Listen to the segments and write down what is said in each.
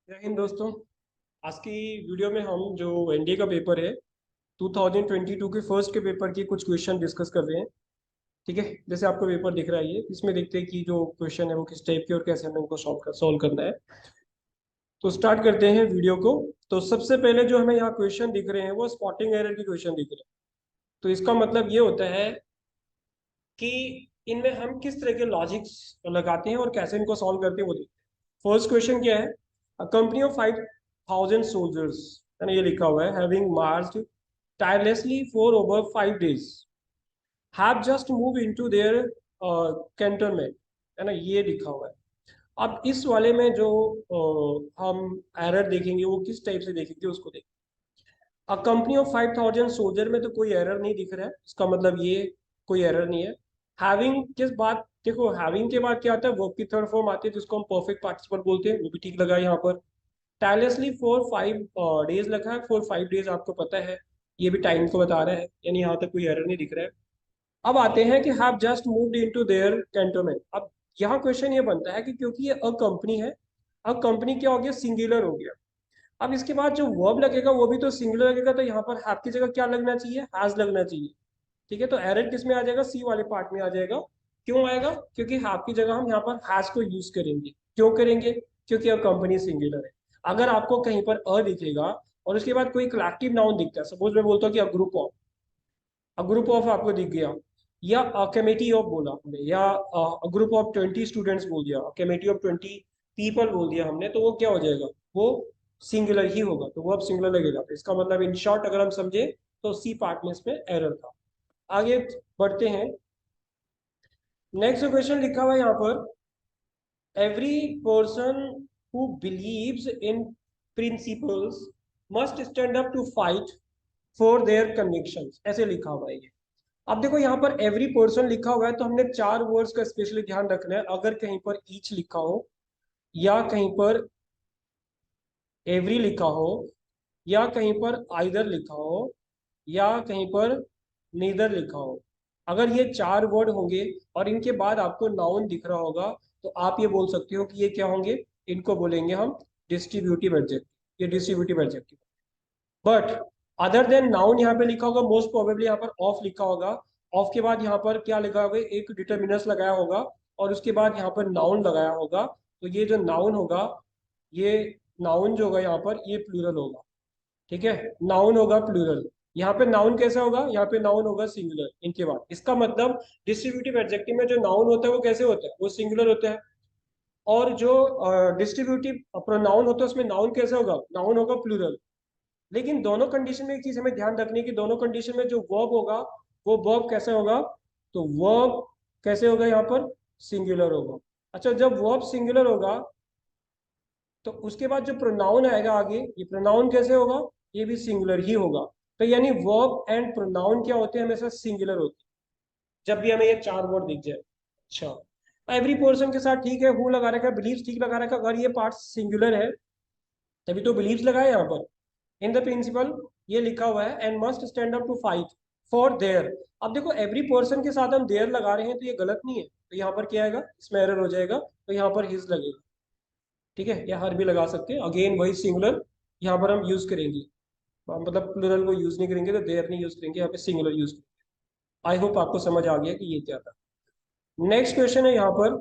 जय हिंद दोस्तों। आज की वीडियो में हम जो एनडीए का पेपर है 2022 के फर्स्ट के पेपर के कुछ क्वेश्चन डिस्कस कर रहे हैं। ठीक है, जैसे आपको पेपर दिख रहा है ये, इसमें देखते हैं कि जो क्वेश्चन है वो किस टाइप के और कैसे हमें उनको सॉल्व करना है। तो स्टार्ट करते हैं वीडियो को। तो सबसे पहले जो हमें यहाँ क्वेश्चन दिख रहे हैं वो स्पॉटिंग एरर के क्वेश्चन दिख रहे हैं। तो इसका मतलब ये होता है कि इनमें हम किस तरह के लॉजिक्स लगाते हैं और कैसे इनको सॉल्व करते हैं वो देखते हैं। फर्स्ट क्वेश्चन क्या है? अ कंपनी ऑफ 5,000 सोल्जर्स, है ना, ये लिखा हुआ है, having marched tirelessly for over 5 days have just moved into their cantonment, है ना, ये लिखा हुआ है। अब इस वाले में जो हम एरर देखेंगे वो किस टाइप से देखेंगे उसको देखेंगे। अ कंपनी ऑफ 5,000 सोल्जर में तो कोई एरर नहीं दिख रहा है, इसका मतलब ये कोई एरर नहीं है। हैविंग किस बात, देखो हैविंग के बाद क्या आता है, वर्ब की थर्ड फॉर्म आती है जिसको हम परफेक्ट पार्टिसिपल बोलते हैं, वो भी ठीक लगा है यहाँ पर। टायरलेसली फॉर 5 डेज लिखा है, फॉर 5 डेज आपको पता है, ये भी टाइम को बता रहा है, यानी यहाँ तक कोई एरर नहीं दिख रहा है। अब आते हैं कि have just moved into their cantonment. अब यहाँ क्वेश्चन ये बनता है कि क्योंकि ये अ कंपनी है, अब कंपनी क्या हो गया, सिंगुलर हो गया। अब इसके बाद जो वर्ब लगेगा वो भी तो सिंगुलर लगेगा, तो यहाँ पर हैव की जगह क्या लगना चाहिए, हैज लगना चाहिए। ठीक है, तो एरर किस में आ जाएगा, सी वाले पार्ट में आ जाएगा। क्यों आएगा? क्योंकि हैव की जगह हम यहाँ पर हैज को यूज करेंगे। क्यों करेंगे? क्योंकि अब कंपनी सिंगुलर है। अगर आपको कहीं पर अ दिखेगा और उसके बाद कोई कलेक्टिव नाउन दिखता है, सपोज मैं बोलता हूँ कि अ ग्रुप ऑफ आपको दिख गया, या अ कमेटी ऑफ बोला हमने, या अ ग्रुप ऑफ 20 स्टूडेंट्स बोल दिया, अ कमेटी ऑफ 20 पीपल बोल दिया हमने, तो वो क्या हो जाएगा, वो सिंगुलर ही होगा, तो वो अब सिंगुलर लगेगा। तो इसका मतलब इन शॉर्ट अगर हम समझे तो सी पार्ट में इसमें एरर था। आगे बढ़ते हैं। नेक्स्ट क्वेश्चन लिखा हुआ है यहाँ पर, every person who believes in principles must stand up to fight for their convictions, ऐसे लिखा हुआ है ये। अब देखो यहाँ पर एवरी पर्सन लिखा हुआ है, तो हमने चार वर्ड्स का स्पेशली ध्यान रखना है। अगर कहीं पर ईच लिखा हो, या कहीं पर एवरी लिखा हो, या कहीं पर आइदर लिखा हो, या कहीं पर नीदर लिखा हो, अगर ये चार वर्ड होंगे और इनके बाद आपको नाउन दिख रहा होगा, तो आप ये बोल सकते हो कि ये क्या होंगे, इनको बोलेंगे हम डिस्ट्रीब्यूटिव एडजेक्टिव, ये distributive adjective. But other than noun यहाँ पे लिखा होगा, मोस्ट प्रोबेबली यहाँ पर ऑफ लिखा होगा। ऑफ के बाद यहाँ पर क्या लिखा होगा, एक डिटर्मिनस लगाया होगा, और उसके बाद यहाँ पर नाउन लगाया होगा। तो ये जो नाउन होगा, ये नाउन जो होगा यहाँ पर ये प्लूरल होगा। ठीक है, नाउन होगा प्लूरल। यहाँ पे नाउन कैसा होगा, यहाँ पे नाउन होगा सिंगुलर इनके बाद। इसका मतलब डिस्ट्रीब्यूटिव एडजेक्टिव में जो नाउन होता है वो कैसे होता है, वो सिंगुलर होता है। और जो डिस्ट्रीब्यूटिव प्रोनाउन होता है उसमें नाउन कैसा होगा, नाउन होगा प्लूरल। लेकिन दोनों कंडीशन में एक चीज हमें ध्यान रखनी है कि दोनों कंडीशन में जो वर्ब होगा वो वर्ब कैसे होगा, तो वर्ब कैसे होगा यहाँ पर, सिंगुलर होगा। अच्छा, जब वर्ब सिंगुलर होगा तो उसके बाद जो प्रोनाउन आएगा आगे, ये प्रोनाउन कैसे होगा, ये भी सिंगुलर ही होगा। तो यानी वर्ब एंड प्रोनाउन क्या होते हैं, हमेशा सिंगुलर होते हैं जब भी हमें ये चार वर्ड दिख जाए। अच्छा, एवरी पर्सन के साथ ठीक है, हु लगा रखा है, बिलीव्स ठीक लगा रखा है। अगर ये पार्ट सिंगुलर है तभी तो बिलीव्स लगाए यहाँ पर। इन द प्रिंसिपल ये लिखा हुआ है, and must stand up to fight for their. अब देखो एवरी पर्सन के साथ हम देयर लगा रहे हैं तो ये गलत नहीं है, तो यहाँ पर क्या आएगा, इसमें एरर हो जाएगा, तो यहाँ पर हिज लगेगा। ठीक है, या हर भी लगा सकते हैं, अगेन वही सिंगुलर यहाँ पर हम यूज करेंगे। मतलब प्लूरल को यूज नहीं करेंगे, तो देयर नहीं यूज करेंगे, यहाँ पे सिंगुलर यूज करेंगे। आई होप आपको समझ आ गया कि ये क्या था। नेक्स्ट क्वेश्चन है यहाँ पर।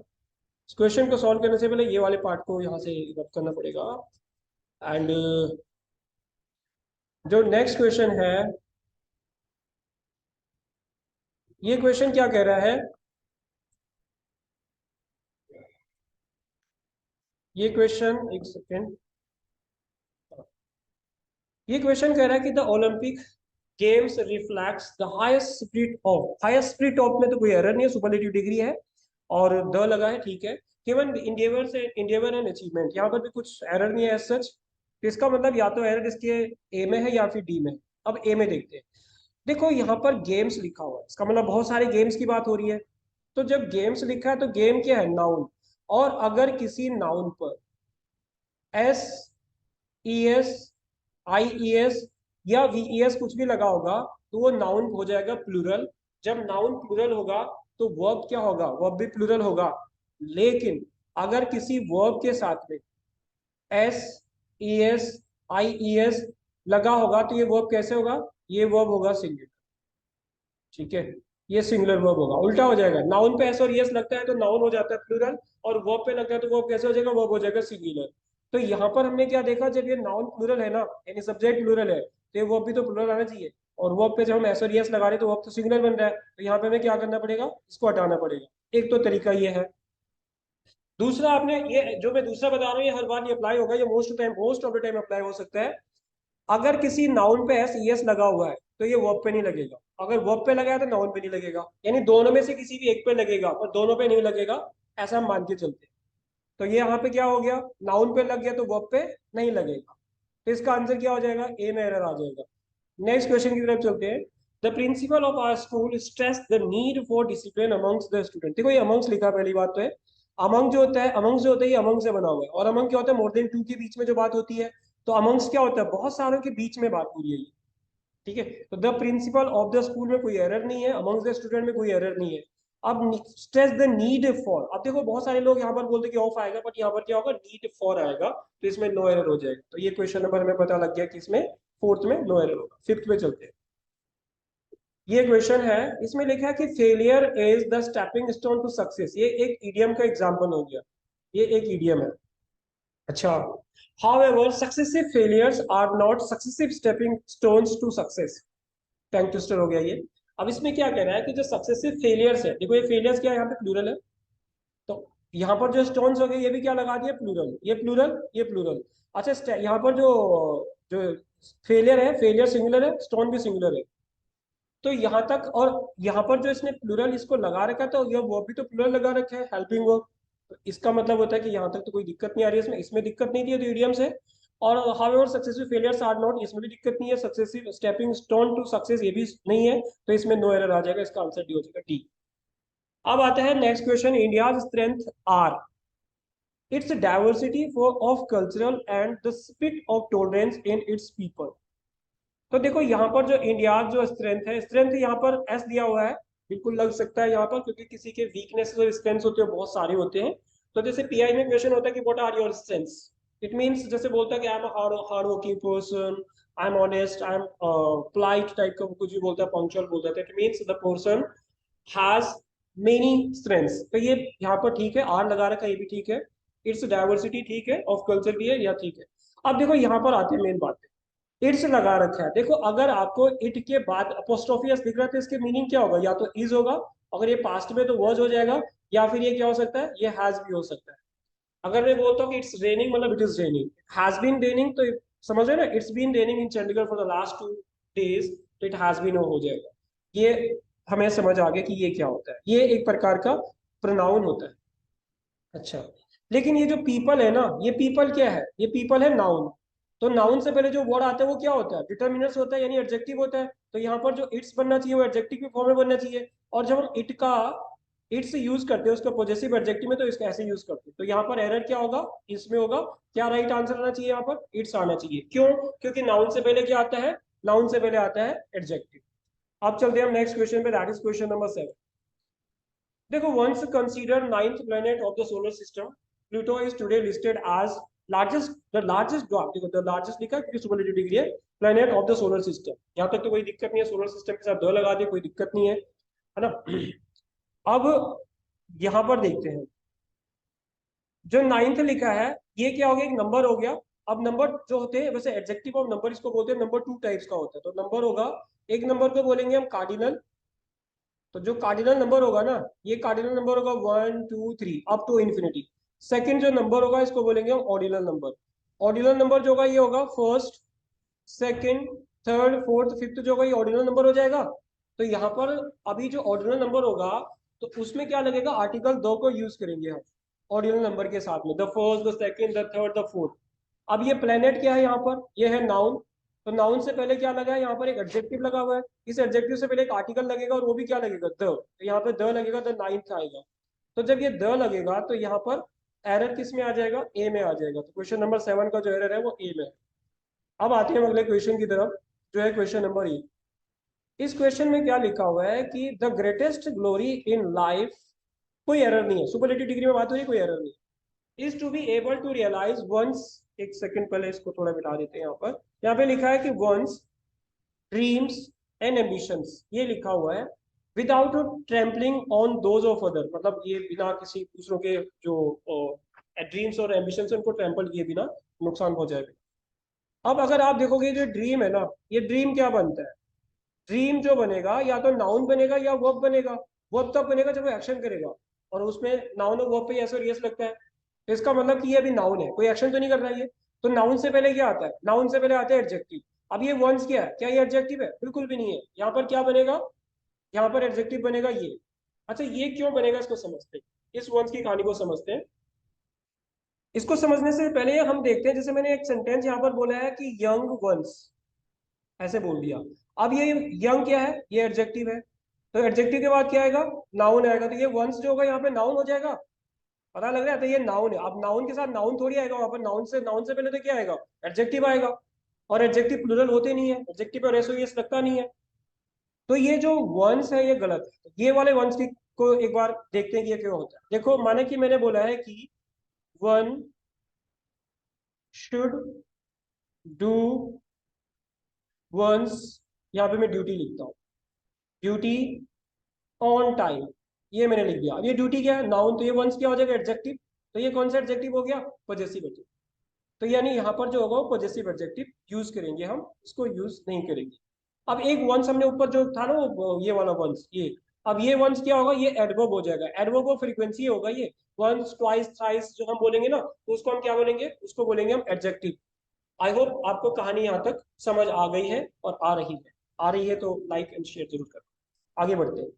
इस क्वेश्चन को सॉल्व करने से पहले ये वाले पार्ट को यहाँ से रब करना पड़ेगा। एंड जो नेक्स्ट क्वेश्चन है, ये क्वेश्चन क्या कह रहा है, ये क्वेश्चन एक सेकेंड, ये क्वेश्चन कह रहा है कि the Olympic games reflects the highest spirit of, highest spirit of में तो कोई एरर नहीं है, सुपरलेटिव डिग्री है और द लगा है, ठीक है। केवल इंडेवर से इंडेवर एंड अचीवमेंट, यहाँ पर भी कुछ एरर नहीं है एज सच। तो इसका मतलब या तो एरर इसके ए में है या फिर डी में है। अब ए में देखते हैं। देखो यहाँ पर गेम्स लिखा हुआ है, इसका मतलब बहुत सारे गेम्स की बात हो रही है। तो जब गेम्स लिखा है तो गेम क्या है, नाउन। और अगर किसी नाउन पर एस ई एस, आई ई एस या वी ई एस कुछ भी लगा होगा, तो वो नाउन हो जाएगा प्लूरल। जब नाउन प्लूरल होगा तो वर्ब क्या होगा, वर्ब भी प्लूरल होगा। लेकिन अगर किसी वर्ब के साथ में एस ES, IES लगा होगा तो ये वर्ब कैसे होगा? ये वर्ब होगा सिंगुलर। ठीक है, ये सिंगुलर वर्ब होगा। उल्टा हो जाएगा, नाउन पे एस और यस लगता है तो नाउन हो जाता है प्लूरल, और वर्ब पे लगता है तो वर्ब कैसे हो जाएगा? वर्ब हो जाएगा सिंगुलर। तो यहाँ पर हमने क्या देखा, जब ये नाउन प्लूरल है ना, यानी सब्जेक्ट प्लूरल है, तो ये वर्ब भी तो प्लूरल आना चाहिए। और वर्ब पे जब हम एस और यस लगा रहे हैं तो वर्ब तो सिंगुलर बन रहा है, तो यहाँ पे हमें क्या करना पड़ेगा? इसको हटाना पड़ेगा। एक तो तरीका ये है। दूसरा, आपने ये जो मैं दूसरा बता रहा हूँ ये हर बार नहीं अप्लाई होगा, ये most of the time apply हो सकता है। अगर किसी नाउन पे एस ईएस लगा हुआ है तो ये वर्ब पे नहीं लगेगा, अगर वर्ब पे लगा है तो नाउन पे नहीं लगेगा, यानी दोनों में से किसी भी एक पे लगेगा और दोनों पे नहीं लगेगा, ऐसा हम मान के चलते हैं। तो ये यहाँ पे क्या हो गया, नाउन पे लग गया तो वर्ब पे नहीं लगेगा। तो इसका आंसर क्या हो जाएगा? ए में एरर आ जाएगा। नेक्स्ट क्वेश्चन की तरफ चलते हैं। The principle of our school stress the need for discipline amongst the student. देखो ये अमंग्स लिखा, पहली बात तो है अमंग जो होता है, अमंग्स जो होता है ये अमंग से बना हुआ है, और अमंग क्या होता है? मोर देन टू के बीच में जो बात होती है। तो अमंग्स क्या होता है? बहुत सारों के बीच में बात हो रही है ये। ठीक है, तो the principle of the school में कोई एरर नहीं है, अमंग्स द स्टूडेंट में कोई एरर नहीं है। अब स्ट्रेस द नीड फॉर, अब देखो बहुत सारे लोग यहाँ पर बोलते हैं कि ऑफ आएगा, बट यहाँ पर क्या होगा? नीड फॉर आएगा, तो इसमें नो एरर हो जाएगा। तो ये क्वेश्चन नंबर हमें पता लग गया कि इसमें फोर्थ में नो एरर होगा। फिफ्थ में चलते हैं। ये क्वेश्चन है, इसमें लिखा है कि failure is the stepping stone to success. ये एक ईडियम का एग्जाम्पल हो गया, ये एक ईडियम है। अच्छा, however successive failures are not successive stepping stones to success। Tongue twister हो गया ये। अब इसमें क्या कह रहा है कि जो सक्सेसिव फेलियर्स है, देखो ये फेलियर्स क्या है, यहाँ पे प्लूरल है, तो यहाँ पर जो स्टोन्स हो गए ये भी क्या लगा दिया? प्लूरल। ये प्लूरल, ये प्लूरल। अच्छा, यहाँ पर जो जो फेलियर है, फेलियर सिंगुलर है, स्टोन भी सिंगुलर है। तो यहाँ तक, और यहाँ पर जो इसने प्लूरल इसको लगा रखा है, तो ये वो भी तो प्लूरल लगा रखा है, हेल्पिंग वर्ब। तो इसका मतलब होता है कि यहाँ तक तो कोई दिक्कत नहीं आ रही है, इसमें इसमें दिक्कत नहीं थी, तो इडियम से। और however successful failures are not, इसमें भी दिक्कत नहीं है, successive stepping stone to success ये भी नहीं है, तो इसमें नो एरर आ जाएगा, इसका आंसर डी हो जाएगा, डी। अब आता है next question, India's strength are its diversity for of cultural and the spirit of tolerance in its people. तो देखो यहाँ पर जो इंडिया जो स्ट्रेंथ है, स्ट्रेंथ यहाँ पर एस दिया हुआ है, बिल्कुल लग सकता है यहाँ पर, क्योंकि किसी के वीकनेस और स्ट्रेंथ होते हैं बहुत सारे होते हैं। तो जैसे पीआई में क्वेश्चन होता है कि what are your strengths, it means जैसे बोलता है कि I am hard working person, I am honest, I am polite type का कुछ भी बोलता है, पंक्चुअल बोलता है, it means the person has many strengths. तो ये यहाँ पर ठीक है, आर लगा रखा है, ये भी ठीक है। इट्स डाइवर्सिटी ठीक है, ऑफ कल्चर भी है, या ठीक है। अब देखो यहाँ पर आते हैं मेन बात, इट्स लगा रखा है। देखो अगर आपको इट के बाद अपोस्ट्रोफियस दिख रहा है तो इसके मीनिंग क्या होगा? या तो इज होगा, अगर ये पास्ट में तो वॉज हो जाएगा, या फिर ये क्या हो सकता है? ये हैज भी हो सकता है। अगर मैं बोलता हूँ कि इट्स रेनिंग, मतलब it is raining, has been raining, तो समझ रहे हो ना, it's been raining in Chandigarh for the last 2 days, तो इट हैज बीन हो जाएगा। ये हमें समझ आ गया कि ये क्या होता है, ये एक प्रकार का प्रोनाउन होता है। अच्छा, लेकिन ये जो पीपल है ना, ये पीपल क्या है? ये पीपल है नाउन। तो नाउन से पहले जो वर्ड आता है वो क्या होता है? डिटर्मिनर्स होता है, यानी एडजेक्टिव होता है। तो यहाँ पर जो इट्स बनना चाहिए वो एडजेक्टिव के फॉर्म में बनना चाहिए, और जब हम इट का इट्स यूज करते हैं उसका पॉजेसिव एडजेक्टिव में, तो इसका ऐसे यूज करते हैं। तो यहाँ पर एरर क्या होगा? इसमें होगा। क्या राइट आंसर आना चाहिए? यहाँ पर इट्स आना चाहिए। क्यों? क्योंकि नाउन से पहले क्या आता है? नाउन से पहले आता है एडजेक्टिव। अब चलते हैं हम नेक्स्ट क्वेश्चन पे, दैट इज क्वेश्चन नंबर 7। देखो, once considered ninth planet of the solar system, Pluto is today listed as the largest dwarf, देखो the largest लिखा है क्योंकि सुपरलेटिव डिग्री है, planet of the solar system। यहाँ तक तो कोई दिक्कत नहीं है, सोलर सिस्टम के साथ दो लगा दिए, कोई दिक्कत नहीं है ना। अब यहाँ पर देखते हैं, जो नाइन्थ लिखा है ये क्या हो गया? एक नंबर हो गया। अब नंबर जो होते हैं, वैसे एडजेक्टिव ऑफ नंबर इसको बोलते हैं, नंबर 2 टाइप्स का होता है। तो नंबर होगा, एक नंबर को बोलेंगे हम कार्डिनल। तो जो कार्डिनल नंबर होगा ना, ये कार्डिनल नंबर होगा 1 2 3 अप टू इन्फिनिटी। सेकंड जो नंबर होगा इसको बोलेंगे हम ऑर्डिनल नंबर। ऑर्डिनल नंबर जो होगा ये होगा first, second, third, fourth, fifth, जो होगा ये ऑर्डिनल नंबर हो जाएगा। तो यहाँ पर अभी जो ऑर्डिनल नंबर होगा तो उसमें क्या लगेगा? आर्टिकल 2 को यूज करेंगे हम ऑर्डिनल नंबर के साथ में, the first, the second, the third, the fourth. अब ये प्लेनेट क्या है? यहाँ पर ये है नाउन। तो नाउन से पहले क्या लगा है? यहाँ पर एक एडजेक्टिव लगा हुआ है। इस एडजेक्टिव से पहले एक आर्टिकल लगेगा, और वो भी क्या लगेगा? द। तो यहाँ पे द लगेगा, द नाइन्थ आएगा। तो जब ये द लगेगा तो यहाँ पर एरर किस में आ जाएगा? ए में आ जाएगा। तो क्वेश्चन नंबर 7 का जो एरर है वो ए में है। अब आते हैं हम अगले क्वेश्चन की तरफ, जो है क्वेश्चन नंबर 8। इस क्वेश्चन में क्या लिखा हुआ है कि the greatest glory in life, कोई एरर नहीं है, सुपरलेटिव डिग्री में बात हो रही है, कोई एरर नहीं है। Is to be able to realise once, एक सेकंड पहले इसको थोड़ा मिटा देते हैं, यहाँ पे लिखा है कि वंस ड्रीम्स एंड एम्बिशंस, ये लिखा हुआ है, without trampling on those of other, मतलब ये बिना किसी दूसरों के जो ड्रीम्स और एम्बिशंस उनको ट्रैम्पल किए बिना, नुकसान पहुंचाए। अब अगर आप देखोगे जो ड्रीम है ना, ये ड्रीम क्या बनता है? ड्रीम जो बनेगा या तो नाउन बनेगा या वर्ब बनेगा। वर्ब तब बनेगा जब वो एक्शन करेगा, और उसमें नाउन और वर्ब पे यस और यस लगता है, तो इसका मतलब कि ये अभी नाउन है, कोई एक्शन तो नहीं कर रहा है ये। तो नाउन से पहले क्या आता है? नाउन से पहले आता है एडजेक्टिव। अब ये वंस क्या है? क्या ये एडजेक्टिव है? बिल्कुल भी नहीं है। यहाँ पर क्या बनेगा? यहाँ पर एडजेक्टिव बनेगा ये। अच्छा, ये क्यों बनेगा इसको समझते हैं, इस वंस की कहानी को समझते हैं। इसको समझने से पहले हम देखते हैं, जैसे मैंने एक सेंटेंस यहाँ पर बोला है कि यंग वंस, ऐसे बोल दिया। अब ये यंग क्या है? ये एडजेक्टिव है, तो एडजेक्टिव के बाद क्या आएगा? नाउन आएगा, तो ये वंस जो होगा यहाँ पे नाउन हो जाएगा। पता लग रहा है? तो ये नाउन है। अब नाउन के साथ नाउन थोड़ी आएगा वहां पर, नाउन से पहले तो क्या आएगा? एडजेक्टिव आएगा, और एडजेक्टिव प्लूरल होते नहीं है, एडजेक्टिव पर एस ओ एस लगता नहीं है। तो ये जो वंस है ये गलत है। तो ये वाले वंस की को एक बार देखते हैं कि ये क्यों होता है। देखो, माने कि मैंने बोला है कि वन शुड डू वंस, यहाँ पे मैं ड्यूटी लिखता हूँ, ड्यूटी ऑन टाइम, ये मैंने लिख दिया। अब ये ड्यूटी क्या है? नाउन, तो ये वंस क्या हो जाएगा? एडजेक्टिव। तो ये कौन सा एडजेक्टिव हो गया? Possessive adjective. तो यानी यहाँ पर जो होगा वो पॉजेसिव एडजेक्टिव यूज करेंगे, हम इसको यूज नहीं करेंगे। अब एक वंस हमने ऊपर जो था ना वो ये वाला वंस, ये, अब ये वंस क्या होगा? ये एडवर्ब हो जाएगा। एडवर्ब को फ्रीक्वेंसी होगा ये, वंस ट्वाइस थ्राइस जो हम बोलेंगे ना, तो उसको हम क्या बोलेंगे? उसको बोलेंगे हम एडजेक्टिव। आई होप आपको कहानी यहाँ तक समझ आ गई है और आ रही है। आ रही है तो लाइक एंड शेयर जरूर करें। आगे बढ़ते हैं,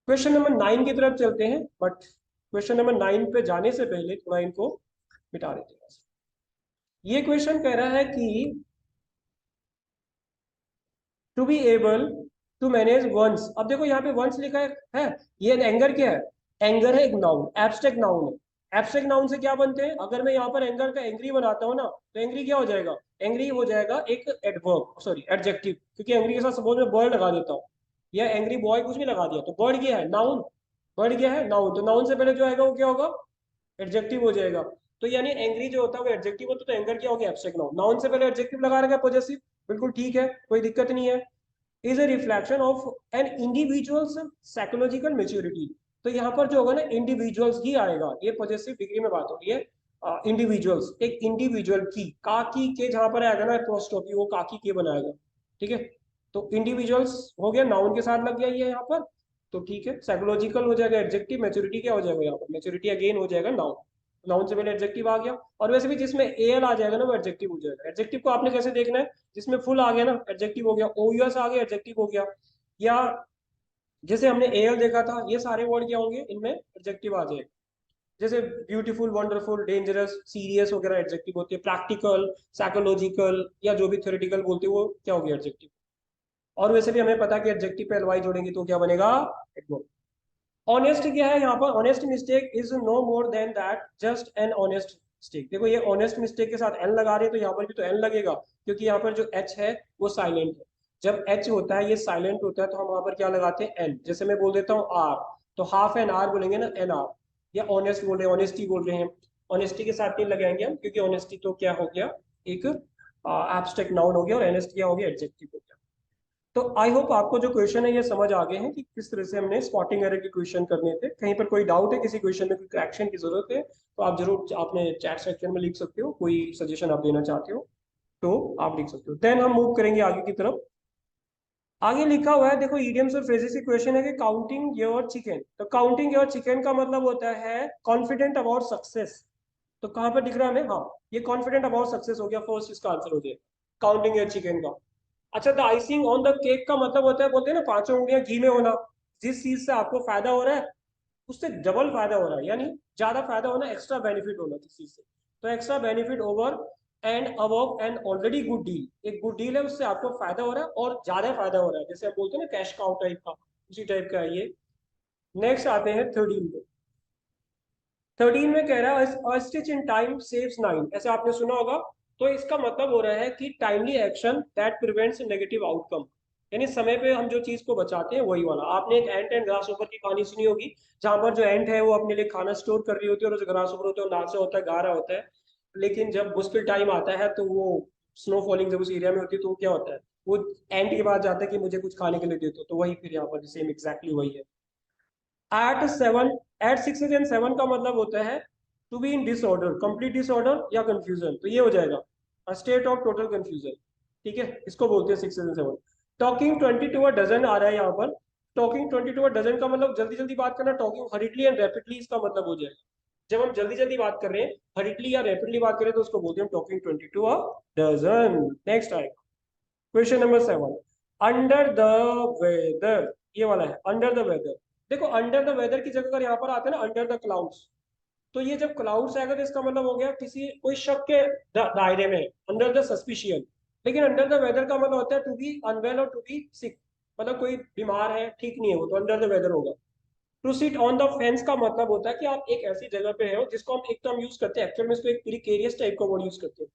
क्वेश्चन नंबर 9 की तरफ चलते हैं। बट क्वेश्चन नंबर 9 पे जाने से पहले थोड़ा इनको मिटा देते हैं। ये क्वेश्चन कह रहा है कि to be able to manage once. अब देखो यहाँ पे वंस लिखा है। ये एंगर क्या है? एंगर है एक नाउन, एब्स्ट्रैक्ट नाउन है। एब्स्ट्रैक्ट नाउन से क्या बनते हैं? अगर मैं यहाँ पर एंगर का एंग्री बनाता हूँ ना, तो एंग्री क्या हो जाएगा? एंग्री हो जाएगा एक एडवर्ब, सॉरी एडजेक्टिव, क्योंकि एंग्री के साथ सपोज मैं बर्ड लगा देता हूँ, या एंग्री बॉय कुछ भी लगा दिया, तो बर्ड क्या है? नाउन। बर्ड क्या है? नाउन। तो नाउन से पहले जो आएगा वो क्या होगा? एडजेक्टिव हो जाएगा। तो यानी एंग्री जो होता है वो एडजेक्टिव होता है, तो एंगर क्या हो गया? Abstract noun. नाउन से पहले एडजेक्टिव लगा रहेगा पॉजेसिव, बिल्कुल ठीक है, कोई दिक्कत नहीं है। Is a reflection of an individual's psychological maturity. तो यहाँ पर जो होगा ना, इंडिविजुअल्स ही आएगा, ये पॉजिटिव डिग्री में बात हो रही है। इंडिविजुअल्स, एक इंडिविजुअल की, काकी के जहां पर आएगा ना अपोस्ट्रोफी, वो काकी के बनाएगा, ठीक है। तो इंडिविजुअल्स हो गया, नाउन के साथ लग गया ये यहाँ पर, तो ठीक है। साइकोलॉजिकल हो जाएगा एडजेक्टिव, मेच्योरिटी क्या हो जाएगा यहाँ पर? मेच्योरिटी अगेन हो जाएगा नाउन। नाउन से पहले एडजेक्टिव आ गया, और वैसे भी जिसमें एल आ जाएगा ना वो एडजेक्टिव हो जाएगा। एडजेक्टिव को आपने कैसे देखना है? जिसमें फुल आ गया ना एडजेक्टिव हो गया, ओयूएस आ गया एडजेक्टिव हो गया, या जैसे हमने एल देखा था, ये सारे वर्ड क्या होंगे? इनमें एडजेक्टिव आ जाएगा। जैसे ब्यूटीफुल, वंडरफुल, डेंजरस, सीरियस वगैरह एडजेक्टिव होते हैं। प्रैक्टिकल, साइकोलॉजिकल या जो भी थ्योरेटिकल बोलते हैं वो क्या हो गया? एडजेक्टिव। और वैसे भी हमें पता है कि एडजेक्टिव पे एलवाई जोड़ेंगे तो क्या बनेगा? एडवर्ब। ऑनेस्ट क्या है यहाँ पर? Honest mistake is no more than that just an honest mistake. देखो ये ऑनेस्ट मिस्टेक के साथ एन लगा रहे हैं, तो यहाँ पर भी तो एन लगेगा, क्योंकि यहाँ पर जो एच है वो साइलेंट है। जब एच होता है ये साइलेंट होता है, तो हम वहां पर क्या लगाते हैं? एन। जैसे मैं बोल देता हूँ आर, तो हाफ एन आर बोलेंगे ना, एन आर। या ऑनेस्ट बोल रहे हैं, ऑनेस्टी बोल रहे हैं, ऑनेस्टी के साथ नहीं लगाएंगे हम, क्योंकि ऑनेस्टी तो क्या हो गया? एक एब्स्ट्रैक्ट नाउन हो गया, और एनेस्ट क्या हो गया? एडजेक्टिव हो गया। तो आई होप आपको जो क्वेश्चन है ये समझ आ गए हैं कि किस तरह से हमने स्पॉटिंग एरर के क्वेश्चन करने थे। कहीं पर कोई डाउट है, किसी क्वेश्चन में कोई करेक्शन की जरूरत है, तो आप जरूर आपने चैट सेक्शन में लिख सकते हो। कोई सजेशन आप देना चाहते हो तो आप लिख सकते हो। देन हम मूव करेंगे आगे की तरफ। आगे लिखा हुआ है, देखो इडियम्स और फ्रेजेस की क्वेश्चन है कि काउंटिंग योर चिकन। तो काउंटिंग योर चिकन का मतलब होता है कॉन्फिडेंट अबाउट सक्सेस। तो कहाँ पर दिख रहा है हमें? हाँ, ये कॉन्फिडेंट अबाउट सक्सेस हो गया, फर्स्ट इसका आंसर हो गया काउंटिंग योर चिकन का। अच्छा, the icing on the cake का मतलब होता है, बोलते हैं ना, पांचों उंगलियां घी में होना। जिस चीज से आपको फायदा हो रहा है उससे डबल फायदा हो रहा है, यानी ज्यादा फायदा होना, एक्स्ट्रा बेनिफिट होना किस चीज से। तो extra benefit over and above an already good deal. एक गुड डील है, उससे आपको फायदा हो रहा है और ज्यादा फायदा हो रहा है, जैसे आप बोलते हैं ना कैश काउ टाइप का, उसी टाइप का है ये। नेक्स्ट आते हैं 13 पे। 13 में कह रहा है स्टिच इन टाइम सेव्स 9, ऐसे आपने सुना होगा। तो इसका मतलब हो रहा है कि timely action that prevents negative outcome. यानी समय पे हम जो चीज को बचाते हैं वही वाला। आपने एक एंट एंड ग्रास ऊपर की कहानी सुनी होगी, जहां पर जो एंट है वो अपने लिए खाना स्टोर कर रही होती है और जो ग्रास ऊपर होता है वो नाचा होता है, गा रहा होता है। लेकिन जब मुश्किल टाइम आता है तो वो स्नो फॉलिंग जब उस एरिया में होती है तो वो क्या होता है, वो एंट के पास जाता है कि मुझे कुछ खाने के लिए दे दो। तो वही फिर यहाँ पर सेम एग्जैक्टली वही है। At seven, at six and seven का मतलब होता है to be in disorder, complete disorder या कंफ्यूजन। तो ये हो जाएगा a state of total confusion. ठीक है, इसको बोलते हैं six and seven. Talking 22 a dozen आ रहा है यहाँ पर। टॉकिंग 22 अ डजन का मतलब जल्दी जल्दी बात करना। टॉकिंग हरिडली एंड रैपिडली इसका मतलब हो जाएगा, जब हम जल्दी जल्दी बात कर रहे हैं, हरिडली या रैपिडली बात करें तो उसको बोलते हैं टॉकिंग 22 अ डजन। नेक्स्ट आएगा question number 7, under the weather. ये वाला है अंडर द वेदर। देखो अंडर द वेदर की जगह अगर यहाँ पर आता है ना अंडर द क्लाउड्स, तो ये जब क्लाउड्स आएगा तो इसका मतलब हो गया किसी कोई शक के दायरे में, अंडर द सस्पिशियन। लेकिन अंडर द वेदर का मतलब होता है टू बी अनवेल और टू बी सिक, मतलब कोई बीमार है, ठीक नहीं है वो, तो अंडर द वेदर होगा। To sit on the fence का मतलब होता है कि आप एक ऐसी जगह पे हो जिसको हम एक तो हम यूज करते हैं एक्चुअल में, इसको एक प्रिकेरियस टाइप का वर्ड यूज करते हैं।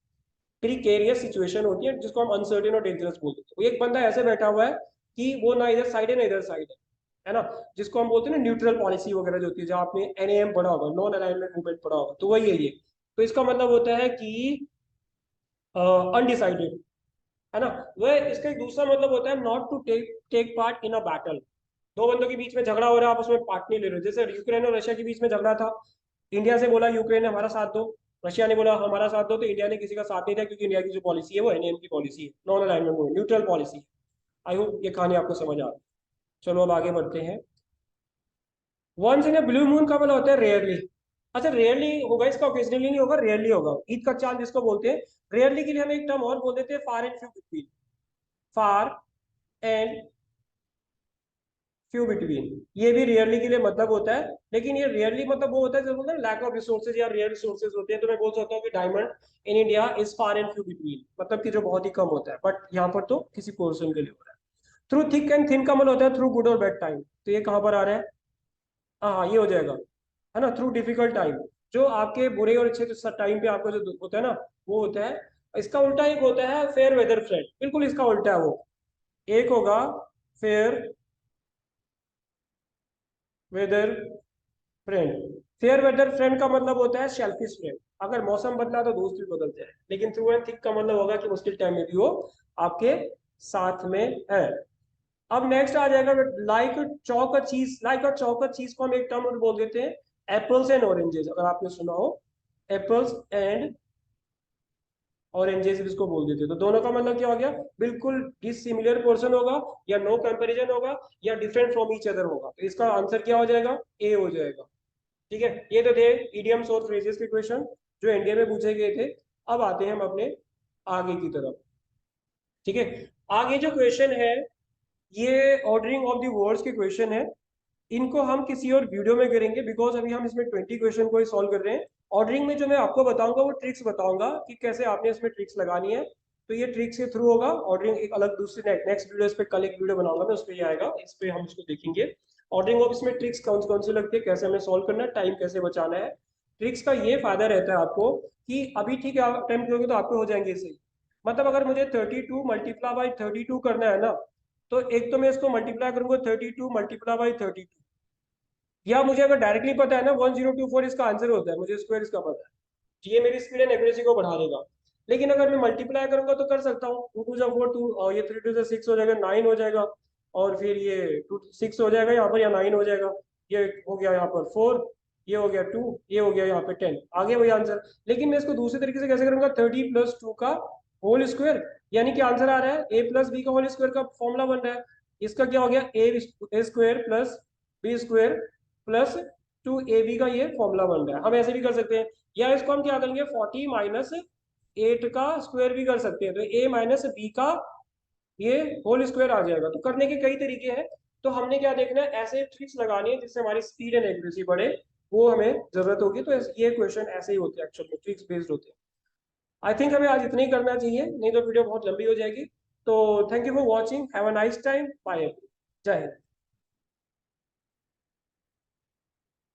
प्रिकेरियस सिचुएशन होती है जिसको हम अनसर्टेन और डेंजरस बोलते हैं। वो एक बंदा ऐसे बैठा हुआ है कि वो ना इधर साइड है ना इधर साइड है ना, जिसको हम बोलते हैं ना न्यूट्रल पॉलिसी वगैरह जो होती है, जहाँ आपने एनएएम पढ़ा होगा, नॉन अलाइनमेंट मूवमेंट पढ़ा होगा, तो वही है ये। तो इसका मतलब होता है कि अनडिसाइडेड, है ना। वह इसका एक दूसरा मतलब होता है not to take take part in a battle. दो बंदों के बीच में झगड़ा हो रहा है, आपस में पार्ट नहीं ले रहे। जैसे यूक्रेन और रशिया के बीच में झगड़ा था, इंडिया से बोला यूक्रेन ने हमारा साथ दो, रशिया ने बोला हमारा साथ दो, तो इंडिया ने किसी का साथ नहीं दिया, क्योंकि इंडिया की जो पॉलिसी है वो एनएम की पॉलिसी है, non alignment neutral policy. I hope ये कहानी आपको समझ आ रही है। चलो अब आगे बढ़ते हैं। Once in a blue moon का मतलब होता है रेयरली। अच्छा रेयरली होगा इसका, ओकेजनली नहीं होगा, रेयरली होगा। ईद का चांद जिसको बोलते हैं। रेयरली के लिए हम एक टर्म और बोल देते हैं, far and few between. Far and few between, ये भी रेयरली के लिए मतलब होता है। लेकिन ये रेयरली मतलब वो होता है जब बोलते हैं लैक ऑफ रिसोर्सेज या रेयर रिसोर्सेज होते हैं, तो मैं बोल सकता हूँ कि diamond in India is far and few between, मतलब कि जो बहुत ही कम होता है, बट यहाँ पर तो किसी पोर्शन के लिए हो रहा है। थ्रू थिक एंड थिन का मतलब होता है थ्रू गुड और बैड टाइम। तो ये कहाँ पर आ रहा है, हाँ ये हो जाएगा, है ना। थ्रू डिफिकल्ट टाइम, जो आपके बुरे और अच्छे टाइम पे आपका जो होता है ना, वो होता है। इसका उल्टा एक होता है फेयर वेदर फ्रेंड, बिल्कुल इसका उल्टा है वो। एक होगा fair weather friend. Fair weather friend का मतलब होता है शेल्फिश फ्रेंड। अगर मौसम बदला तो दोस्त भी बदलते हैं, लेकिन थ्रू एंड थिक का मतलब होगा कि मुश्किल टाइम में भी वो आपके साथ में है। अब नेक्स्ट आ जाएगा लाइक चौक चीज। लाइक चौक चीज को हम एक टर्म बोल देते हैं एप्पल्स एंड ऑरेंजेस, अगर आपने सुना हो। एप्पल्स एंड ऑरेंजेस इसको बोल देते हैं। तो दोनों का मतलब क्या हो गया, बिल्कुल डिसिमिलर पोर्शन होगा, या नो कंपैरिजन होगा, या डिफरेंट फ्रॉम ईच अदर होगा। तो इसका आंसर क्या हो जाएगा, ए हो जाएगा। ठीक है, ये तो थे इडियम्स और फ्रेजेस के क्वेश्चन जो एनडीए में पूछे गए थे। अब आते हैं हम अपने आगे की तरफ। ठीक है, आगे जो क्वेश्चन है ये ऑर्डरिंग ऑफ द वर्ड्स के क्वेश्चन है। इनको हम किसी और वीडियो में करेंगे, बिकॉज अभी हम इसमें 20 क्वेश्चन को ही सॉल्व कर रहे हैं। ऑर्डरिंग में जो मैं आपको बताऊंगा वो ट्रिक्स बताऊंगा कि कैसे आपने इसमें ट्रिक्स लगानी है। तो ये ट्रिक्स के थ्रू होगा। ऑर्डरिंग एक अलग दूसरी नेक्स्ट वीडियो, इस पे कल एक वीडियो बनाऊंगा मैं, उस पर ये आएगा, इस पे हम इसको देखेंगे। ऑर्डरिंग ऑफ इसमें ट्रिक्स कौन कौन सी लगती है, कैसे हमें सॉल्व करना है, टाइम कैसे बचाना है। ट्रिक्स का ये फायदा रहता है आपको कि अभी ठीक है आप अटेम्प्ट करोगे तो आपको हो जाएंगे सही। मतलब अगर मुझे 32 मल्टीप्लाई बाई 32 करना है ना, तो एक तो मैं इसको मल्टीप्लाई करूंगा 32 मल्टीप्लाई बाई 32, या मुझे अगर डायरेक्टली पता है ना 1024 इसका आंसर होता है, मुझे स्क्वायर इसका पता है, ये मेरी स्पीड एंड एक्यूरेसी को बढ़ा देगा। लेकिन अगर मैं मल्टीप्लाई करूंगा तो कर सकता हूँ, 2 टू जा 4, 2 और ये 3 टू जा 6 हो जाएगा, 9 हो जाएगा। और फिर ये 2 6 हो जाएगा यहाँ पर, या 9 हो जाएगा। ये हो गया यहाँ पर 4, ये हो गया 2, ये हो गया यहाँ पे 10, आगे वही आंसर। लेकिन मैं इसको दूसरे तरीके से कैसे करूंगा, 30 प्लस 2 का होल स्क्वायर, यानी कि आंसर आ रहा है ए प्लस बी का होल स्क्वायर का फॉर्मूला बन रहा है। इसका क्या हो गया, A square plus B square plus 2ab का ये फॉर्मूला बन रहा है। हम ऐसे भी कर सकते हैं, या इसको हम क्या करेंगे 40 माइनस 8 का स्क्वायर भी कर सकते हैं, तो a माइनस बी का ये होल स्क्वायर आ जाएगा। तो करने के कई तरीके हैं। तो हमने क्या देखना है, ऐसे ट्रिक्स लगानी है जिससे हमारी स्पीड एंड एक्यूरेसी बढ़े, वो हमें जरूरत होगी। तो ये क्वेश्चन ऐसे ही होते हैं, एक्चुअल में ट्रिक्स बेस्ड होते हैं। आई थिंक हमें आज इतना ही करना चाहिए, नहीं तो वीडियो बहुत लंबी हो जाएगी। तो thank you for watching, have a nice time, bye. जय हिंद।